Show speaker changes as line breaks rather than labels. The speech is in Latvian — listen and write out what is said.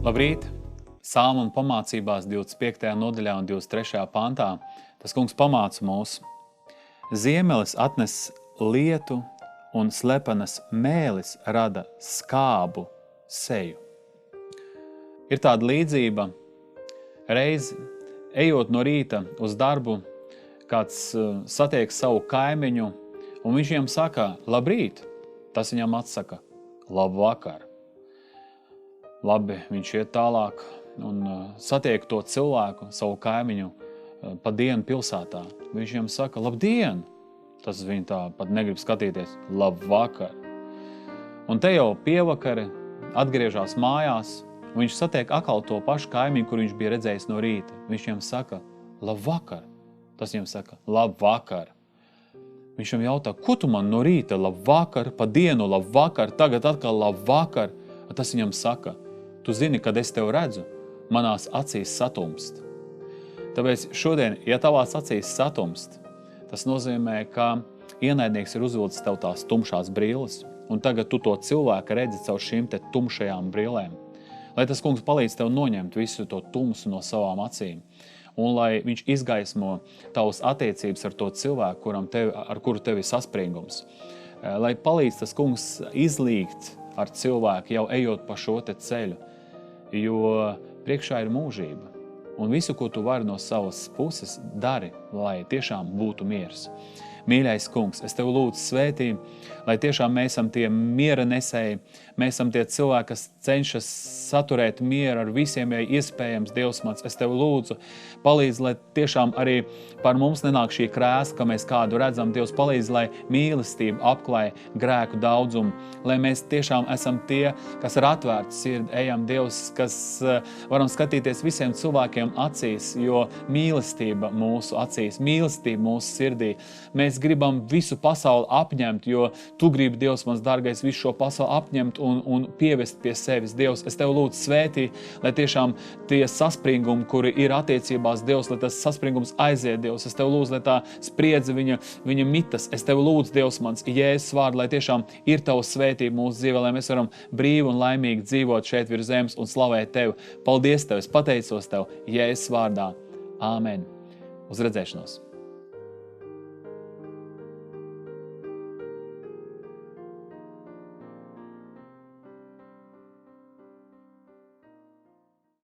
Labrīt! Salmu pamācībās 25. nodaļā un 23. pantā tas kungs pamāca mūs. Ziemelis atnes lietu un slepenas mēlis rada skābu seju. Ir tāda līdzība, reiz ejot no rīta uz darbu, kāds satiek savu kaimiņu un viņš viņam saka, labrīt, tas viņam atsaka, labvakar. Labi, viņš iet tālāk un satiek to cilvēku, savu kaimiņu, pa dienu pilsētā. Viņš viņam saka, labdien! Tas viņa tā pat negrib skatīties, labvakar! Un te jau pievakari atgriežās mājās, un viņš satiek atkal to pašu kaimiņu, kur viņš bija redzējis no rīta. Viņš viņam saka, labvakar! Tas viņam saka, labvakar! Viņš viņam jautā, ko tu man no rīta labvakar, pa dienu labvakar, tagad atkal labvakar? Tas viņam saka, tu zini, kad es tev redzu, manās acīs satumst. Tāpēc šodien, ja tavās acīs satumst, tas nozīmē, ka ienaidnieks ir uzvilcis tev tās tumšās brilles, un tagad tu to cilvēku redzi caur šīm te tumšajām brillēm. Lai tas kungs palīdz tev noņemt visu to tumsu no savām acīm, un lai viņš izgaismo tavas attiecības ar to cilvēku, ar kuru tev ir saspringums. Lai palīdz tas kungs izlīgt ar cilvēku, jau ejot pa šo te ceļu, jo priekšā ir mūžība. Un visu, ko tu vari no savas puses, dari, lai tiešām būtu miers. Mīļais kungs, es tev lūdzu svētī, lai tiešām mēs esam tie miera nesēji, mēs esam tie cilvēki, kas cenšas saturēt mieru ar visiem, ja iespējams, Dievs mans. Es tev lūdzu, palīdz, lai tiešām arī par mums nenāk šī krēsa, ka mēs kādu redzam. Dievs palīdz, lai mīlestība apklāj grēku daudzumu, lai mēs tiešām esam tie, kas ar atvērtu sirdi ejam, Dievs, kas varam skatīties visiem cilvēkiem acīs, jo mīlestība mūsu acīs, mīlestība mūsu sirdī. Mēs gribam visu pasauli apņemt, jo tu gribi, Dievs, mans dārgais, visu šo pasauli apņemt un pievest pie sevis. Dievs, es tev lūdzu svētī, lai tiešām tie saspringumi, kuri ir attiecībās, Dievs, lai tas saspringums aiziet, Dievs. Es tev lūdzu, lai tā spriedze viņa mitas. Es tev lūdzu, Dievs, mans Jēzus vārdu, lai tiešām ir tava svētība mūsu dzīvē, lai mēs varam brīvi un laimīgi dzīvot šeit virs zemes un slavēt tevi. Paldies tev, es pateicos tev Jēzus vārdā. Āmen. Uz redzēšanos!